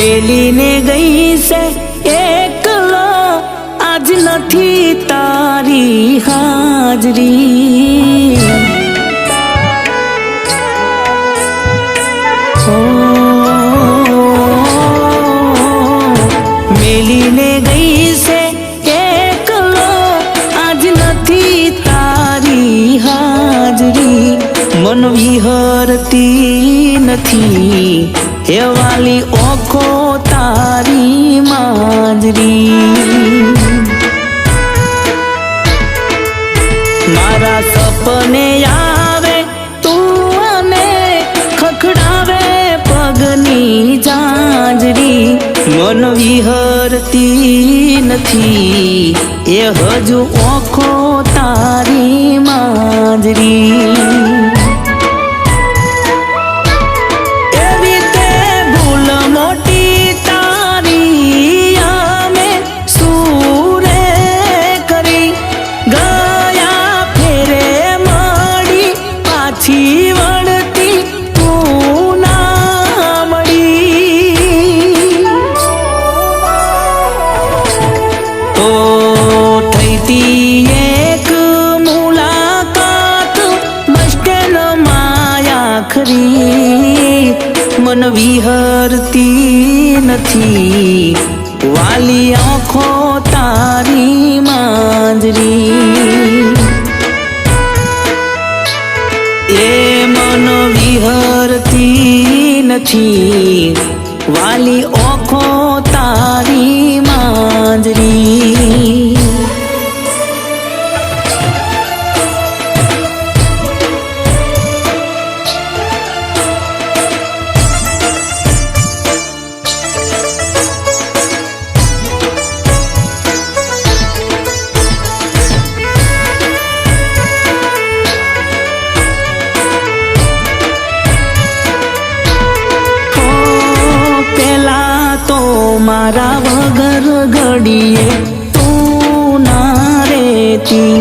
મેલીને ગઈ છે એકલો, આજ નથી તારી હાજરી. મેલીને ગઈ છે એકલો, આજ નથી તારી હાજરી. મન વિહરતી નથી હે વાલી ઓખો તારી માજરી. મારા સપને આવે તું અને ખખડાવે પગની જાંજરી. મન વિહરતી નથી એ હજુ ઓખો તારી માજરી. મન વિહરતી નથી વાલી આંખો તારી માજરી. એ મન વિહરતી નથી વાલી આંખો તારી માજરી. મારા વગર ઘડીએ તું ના રેતી.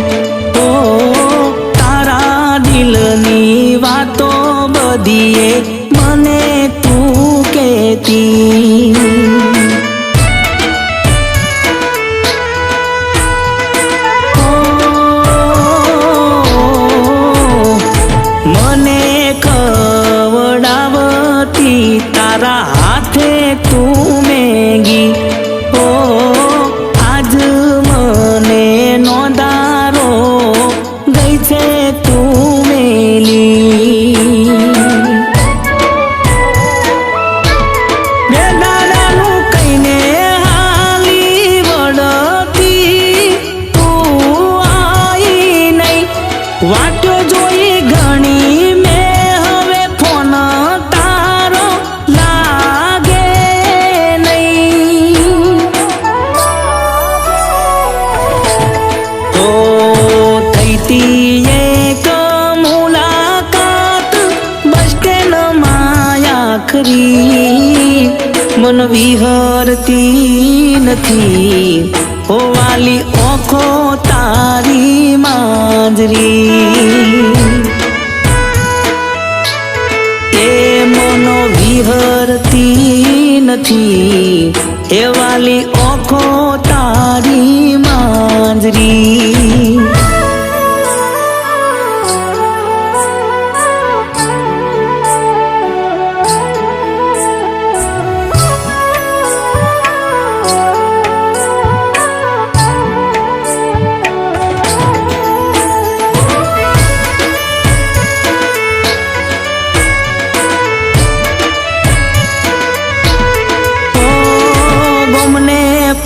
ઓ તારા દિલની વાતો બધીએ મને તું કહેતી. મને ખવડાવતી તારા હાથે તું મેગી. ઓ આજ મને નોંધારો ગઈ છે તું મેલી. બે દાડાનું કઈને હાલી વળતી તું આઈ નહીં. વાટો જોઈ ઘણી મેં હવે ફોન તારો લાગે નહીં. તો થઈતી એક મુલાકાત બસ સ્ટેન્ડમાં આખરી. મન વિહરતી નથી ઓ વાલી ઓખો તારી માજરી. એ મનો વિહરતી નથી એ વાલી ઓખો તારી માજરી.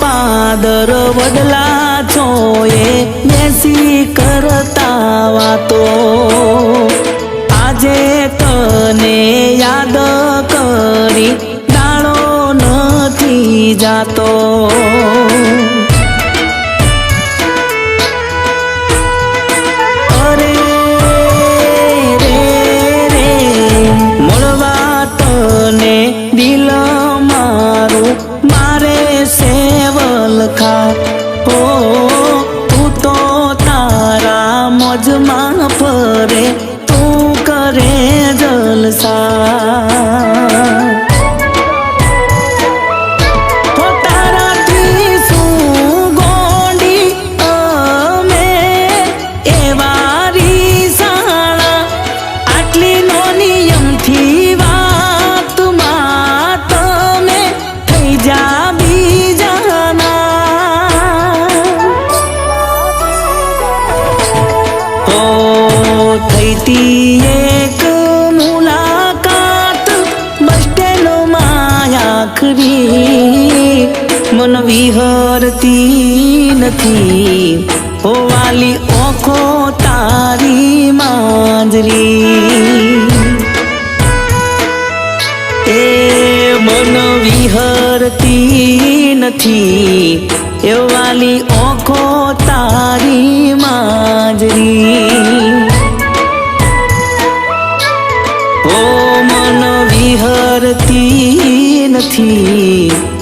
પાદર વડલા છોએ બેસી કરતા વાતો. આજે તને યાદ કરી દાડો નથી જાતો. અરે રે રે મળવા તને દિલ મારું મારે સેવલખા. ઓ તું તો તારા મોજમાં ફરે તું કરે જલસા. નથી ઓ વાલી ઓખો તારી માંજરી એ મન વિહરતી નથી એ વાલી ઓખો તારી માંજરી ઓ મન વિહરતી નથી